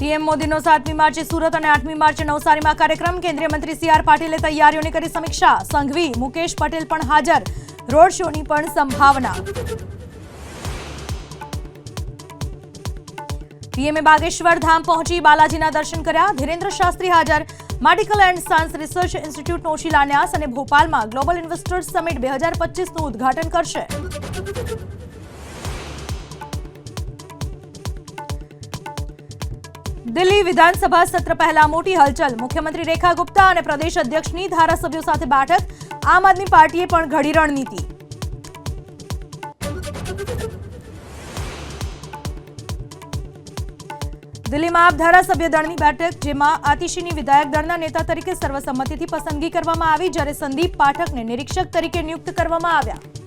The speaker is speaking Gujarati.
પીએમ મોદીનો 7મી માર્ચે સુરત અને 8મી માર્ચે નવસારીમાં કાર્યક્રમ. કેન્દ્રીય મંત્રી CR પાટીલે તૈયારીઓની કરી સમીક્ષા. સંઘવી મુકેશ પટેલ પણ હાજર. રોડ શોની પણ સંભાવના. પીએમએ બાગેશ્વર ધામ પહોંચી બાલાજીના દર્શન કર્યા. ધીરેન્દ્ર શાસ્ત્રી હાજર. મેડિકલ એન્ડ સાયન્સ રિસર્ચ ઇન્સ્ટિટ્યૂટનો શિલાન્યાસ અને ભોપાલમાં ગ્લોબલ ઇન્વેસ્ટર્સ સમિટ 2025નું ઉદ્ઘાટન કરશે. દિલ્હી વિધાનસભા સત્ર પહેલા મોટી હલચલ. મુખ્યમંત્રી રેખા ગુપ્તા અને પ્રદેશ અધ્યક્ષની ધારાસભ્યો સાથે બેઠક. આમ આદમી પાર્ટીએ પણ ઘડી રણનીતિ. દિલ્હીમાં આપ ધારાસભ્ય દળની બેઠક, જેમાં આતિશીની વિધાયક દળના નેતા તરીકે સર્વસંમતિથી પસંદગી કરવામાં આવી, જ્યારે સંદીપ પાઠકને નિરીક્ષક તરીકે નિયુક્ત કરવામાં આવ્યા.